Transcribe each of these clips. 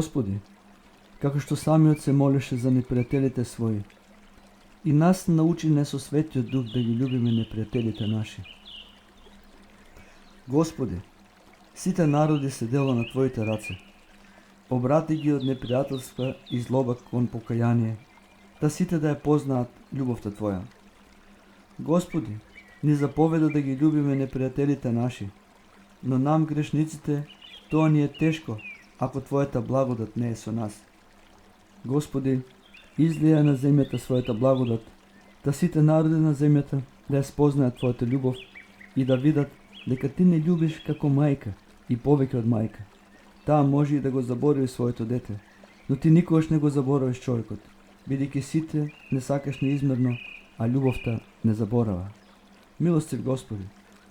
Господи, како што самиот се молеше за непријателите своји, и нас научи не со Светиот Дух да ги љубиме непријателите наши. Господи, сите народи се дело на Твоите раце. Обрати ги од непријателства и злоба кон покаяние, да сите да ја познаат љубовта Твоја. Господи, ни заповеда да ги љубиме непријателите наши, но нам грешниците тоа ни е тешко ако Твојата благодат не е со нас. Господи, излија на земјата својата благодат, да сите народи на земјата да ја спознаат Твојата љубов и да видат дека Ти не љубиш како мајка и повеќе од мајка. Таа може и да го заборави своето дете, но Ти никогаш не го заборавиш човекот, бидејќи сите не сакаш неизмерно, а љубовта не заборава. Милостив Господи,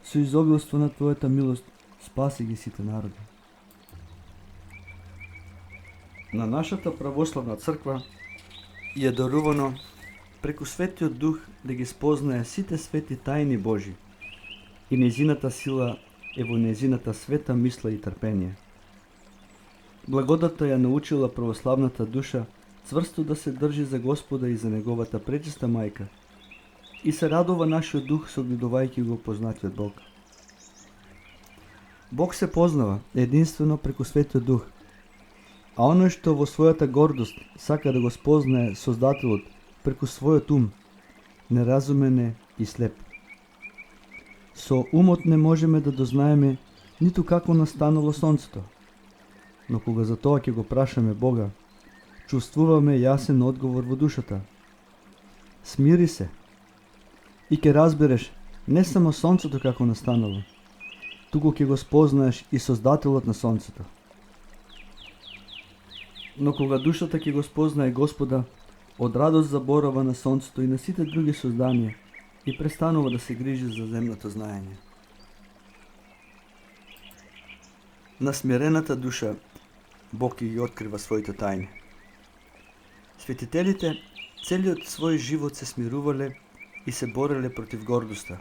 со изобилство на Твојата милост спаси ги сите народи. На нашата православна црква е дарувано преку Светиот Дух да ги спознае сите свети тајни Божи и нејзината сила е во нејзината света мисла и трпение. Благодата ја научила православната душа цврсто да се држи за Господа и за Неговата пречиста мајка и се радува нашиот дух согледувајќи го познатиот Бог. Бог се познава единствено преку Светиот Дух, а оној што во својата гордост сака да го спознае Создателот преку својот ум, неразумен е и слеп. Со умот не можеме да дознаеме ниту како настанало сонцето, но кога за тоа ќе го прашаме Бога, чувствуваме јасен одговор во душата. Смири се и ќе разбереш не само сонцето како настанало, туку ќе го спознаеш и Создателот на сонцето. Но кога душата ќе го спознае Господа, од радост заборава на сонцето и на сите други созданија и престанува да се грижи за земното знаење. На смирената душа Бог ги открива своите тајни. Светителите целиот свој живот се смирувале и се бореле против гордоста.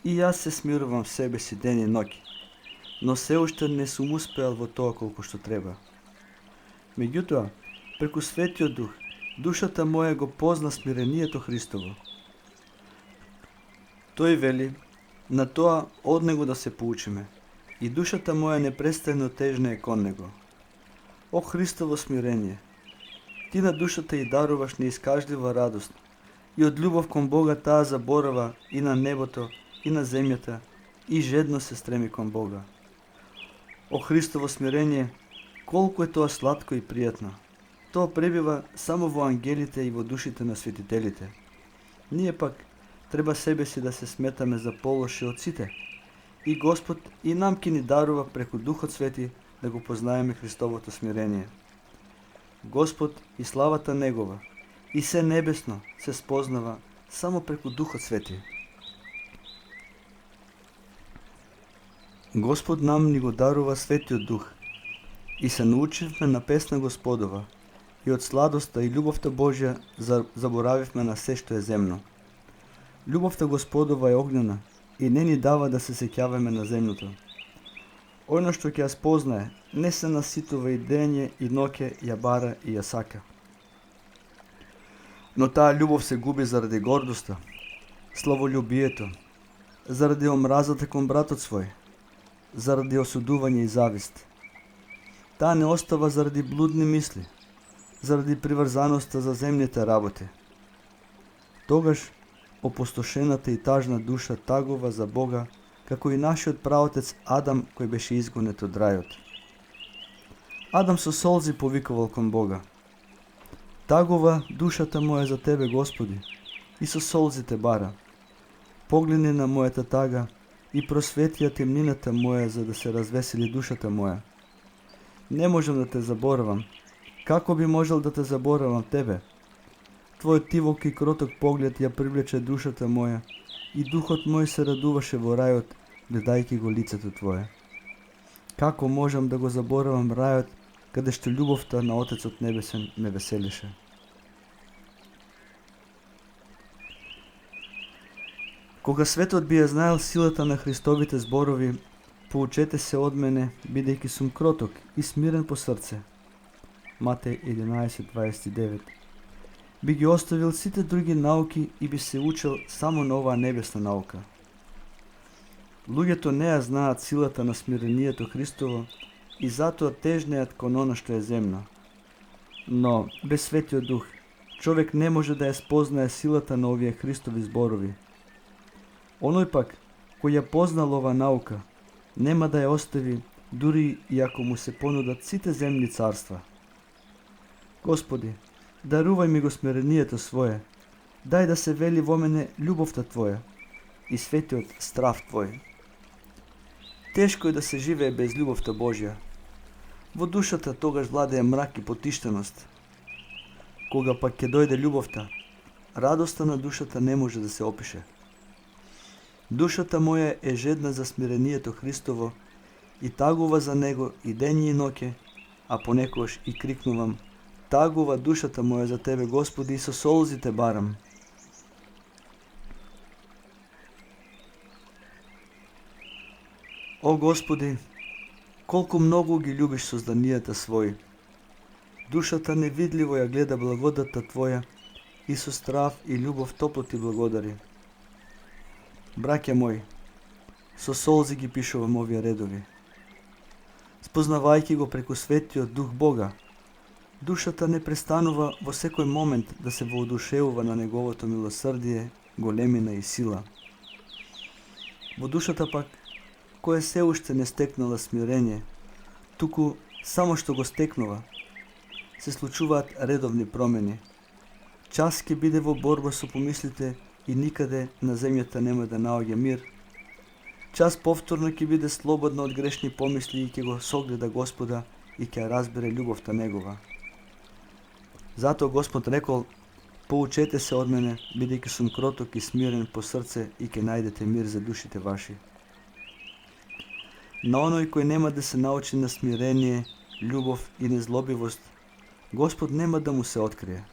И јас се смирувам себе си ден и ноќ, но се уште не сум успеал во тоа колку што треба. Меѓутоа, преку Светиот Дух, душата моја го позна смирението Христово. Тој вели, на тоа од Него да се поучиме, и душата моја непрестано тежнее кон Него. О Христово смирение! Ти на душата и даруваш неискажлива радост, и од љубов кон Бога таа заборава и на небото, и на земјата, и жедно се стреми кон Бога. О Христово смирение! Колку е тоа сладко и пријатно! Тоа пребива само во ангелите и во душите на светителите. Ние пак треба себе си да се сметаме за полоши од сите. И Господ и нам ќе ни дарува преку Духот Свети да го познаеме Христовото смирение. Господ и славата Негова и се небесно се спознава само преку Духот Свети. Господ нам ни го дарува Светиот Дух и се научивме на песна Господова и од сладоста и љубовта Божја заборавивме на се што е земно. Љубовта Господова е огнена и не ни дава да се сеќаваме на земното. Оно што ќе ја спознае, не се наситува и дење и ноќе ја бара и ја сака. Но таа љубов се губи заради гордоста, славолюбието, заради омразата кон братот свој, заради осудување и завист. Таа не остава заради блудни мисли, заради приврзаноста за земните работи. Тогаш опустошената и тажна душа тагува за Бога, како и нашиот праотец Адам кој беше изгонет од рајот. Адам со солзи повикувал кон Бога: Тагува душата моја за Тебе, Господи, и со солзи Те бара. Погледни на мојата тага и просвети ја темнината моја за да се развесели душата моја. Не можам да Те заборавам. Како би можел да Те заборавам Тебе? Твојот тивок и кроток поглед ја привлече душата моја и духот мој се радуваше во рајот, гледајќи го лицето Твое. Како можам да го заборавам рајот, каде што љубовта на Отецот Небесен ме веселише? Кога светот би ја знаел силата на Христовите зборови, поучете се од мене, бидејќи сум кроток и смирен по срце, Матеј 11:29. Би ги оставил сите други науки и би се учил само на оваа небесна наука. Луѓето не ја знаат силата на смирението Христово и затоа тежнеат кон она што е земно. Но без Светиот Дух човек не може да ја спознае силата на овие Христови зборови. Оној пак кој ја познал ова наука нема да ја остави дури и ако му се понудат сите земни царства. Господи, дарувај ми го смирението Своje, дај да се вели во мене љубовта Твоја и светиот страв Твој. Тешко е да се живее без љубовта Божја. Во душата тогаш владее мрак и потиштеност. Кога пак ќе дојде љубовта, радоста на душата не може да се опише. Душата моја е жедна за смирението Христово и тагува за него и дење и ноќе, а понекогаш и крикнувам: тагува душата моја за Тебе, Господи, и со солзи Те барам. О Господи, колку многу ги љубиш созданијата Своји. Душата невидливо ја гледа благодата Твоја и со страв и љубов топло Ти благодари. Браќа мои, со солзи ги пишувам овие редови. Спознавајќи го преку Светиот Дух Бога, душата не престанува во секој момент да се воодушевува на Неговото милосрдие, големина и сила. Во душата пак, која се уште не стекнала смирење, туку само што го стекнува, се случуваат редовни промени. Час ќе биде во борба со помислите и никаде на земјата нема да наоѓа мир. Час повторно ќе биде слободна од грешни помисли и ќе го согледа Господа и ќе разбере љубовта Негова. Затоа Господ рекол: поучете се од мене, бидејќи сум кроток и смирен по срце и ќе најдете мир за душите ваши. На оној кој нема да се научи на смирение, љубов и незлобивост, Господ нема да му се открие.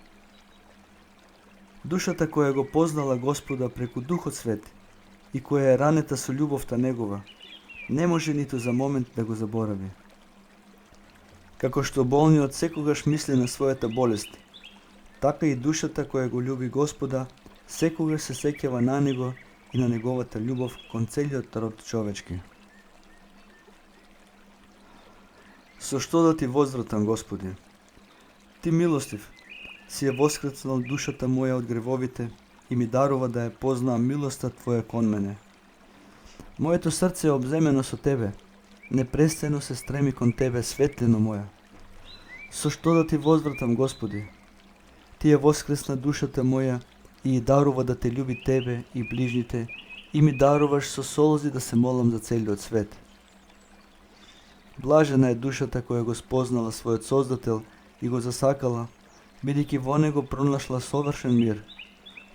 Душата која го познала Господа преку Духот Свет и која е ранета со љубовта Негова, не може ниту за момент да го заборави. Како што болниот секогаш мисли на својата болест, така и душата која го љуби Господа секогаш се сеќава на Него и на Неговата љубов кон целиот род човечки. Со што да Ти возвратам, Господи? Ти милостив, си ја воскреснал душата моја од гревовите и ми дарува да ја познаам милоста Твоја кон мене. Моето срце е обземено со Тебе, непрестано се стреми кон Тебе, светлино моја. Со што да Ти возвратам, Господи? Ти ја воскресна душата моја и дарува да Те љуби Тебе и ближните и ми даруваш со солзи да се молам за целиот свет. Блажена е душата која го спознала својот Создател и го засакала, бидејќи во него пронашла совршен мир.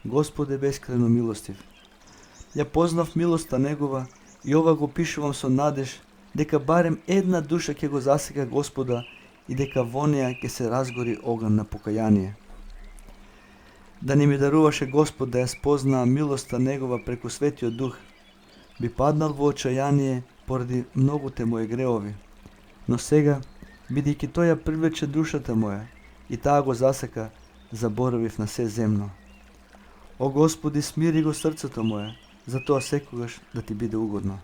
Господ е бескрајно милостив. Ја познав милоста Негова и ова го пишувам со надеж дека барем една душа ќе го засека Господа и дека во неја ќе се разгори оган на покаяние. Да не ми даруваше Господ да ја спознаа милоста Негова преку Светиот Дух, би паднал во очајание поради многуте мои греови. Но сега, бидејќи Тој ја привлече душата моја и таа го засека, заборавив на се земно. О Господи, смири го срцето мое, за тоа секогаш да Ти биде угодно.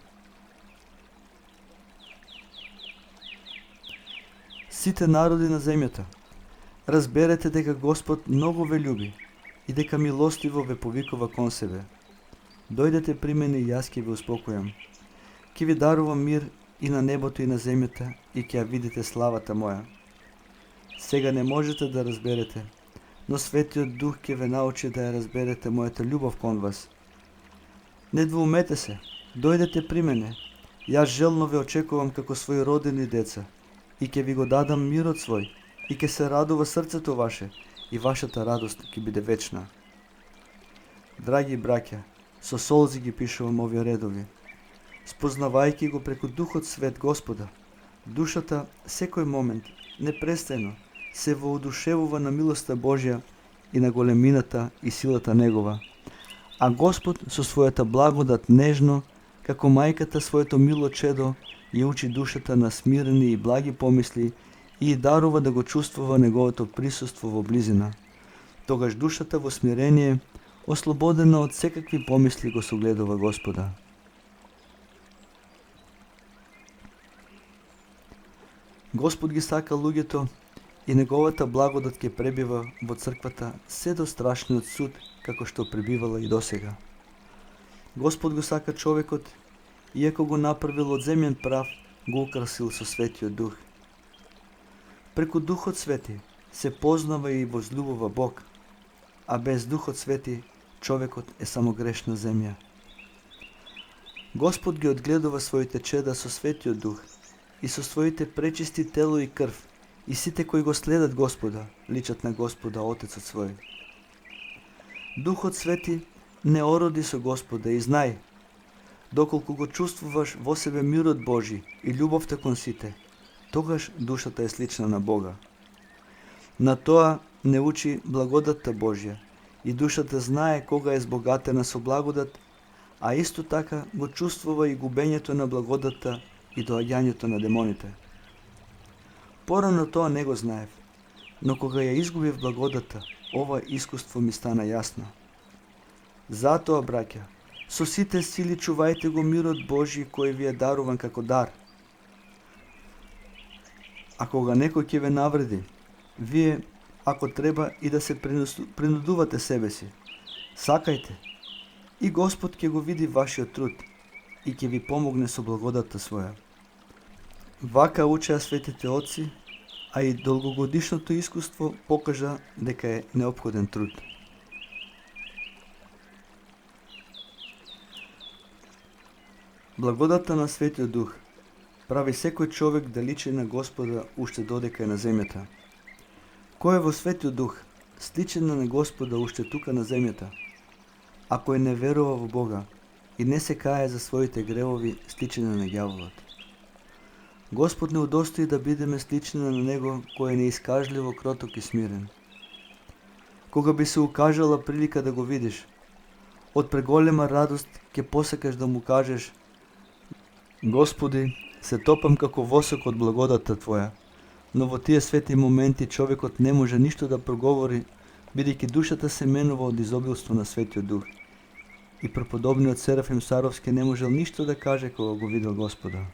Сите народи на земјата, разберете дека Господ многу ве љуби и дека милостиво ве повикува кон себе. Дојдете при мене и јас ќе ве успокојам. Ќе ви дарувам мир и на небото и на земјата и ќе ја видите славата моја. Сега не можете да разберете, но Светиот Дух ќе ве научи да ја разберете мојата љубов кон вас. Не двоумете се, дојдете при мене, јас желно ве очекувам како своји родени деца и ќе ви го дадам мирот свој и ќе се радува срцето ваше и вашата радост ќе биде вечна. Драги браќа, со солзи ги пишувам овие редови. Спознавајќи го преку Духот Свет Господа, душата секој момент, непрестано, се воодушевува на милоста Божја и на големината и силата Негова. А Господ со својата благодат нежно, како мајката своето мило чедо, ја учи душата на смирени и благи помисли и дарува да го чувствува неговото присуство во близина. Тогаш душата во смирение, ослободена од секакви помисли, го согледува Господа. Господ ги сака луѓето и неговата благодат ќе пребива во црквата се до страшниот суд, како што пребивала и досега. Господ го сака човекот, иако го направил од земен прав, го украсил со Светиот Дух. Преку Духот Свети се познава и возлюбува Бог, а без Духот Свети човекот е само грешна земја. Господ ги одгледува своите чеда со Светиот Дух и со своите пречисти тело и крв, и сите кои го следат Господа, личат на Господа Отецот свој. Духот Свети не ороди со Господа и знај, доколку го чувствуваш во себе мирот Божи и љубовта кон сите, тогаш душата е слична на Бога. На тоа не учи благодатта Божја и душата знае кога е збогатена со благодат, а исто така го чувствува и губењето на благодатта и доаѓањето на демоните. Порано тоа не го знаев, но кога ја изгубив благодатта, ова искуство ми стана јасно. Затоа, браќа, со сите сили чувајте го мирот Божи кој ви е даруван како дар. А кога некој ќе ве навреди, вие, ако треба, и да се принудувате себе си, сакајте, и Господ ќе го види вашиот труд и ќе ви помогне со благодатта своја. Вака учеа светите отци, а и долгогодишното искуство покажа дека е неопходен труд. Благодатта на Светиот Дух прави секој човек да личи на Господа уште додека е на земјата. Кој е во Светиот Дух, сличен на Господа уште тука на земјата, а кој не верува во Бога и не се кае за своите гревови, сличен на ѓаволот. Господ не удостои да бидеме слични на Него, кој е неискажливо кроток и смирен. Кога би се укажала прилика да го видиш, од преголема радост ќе посакаш да му кажеш: Господи, се топам како восок од благодатта Твоја, но во тие свети моменти човекот не може ништо да проговори, бидејќи душата се менува од изобилство на Светиот Дух. И преподобниот Серафим Саровски не можел ништо да каже кога го видел Господа.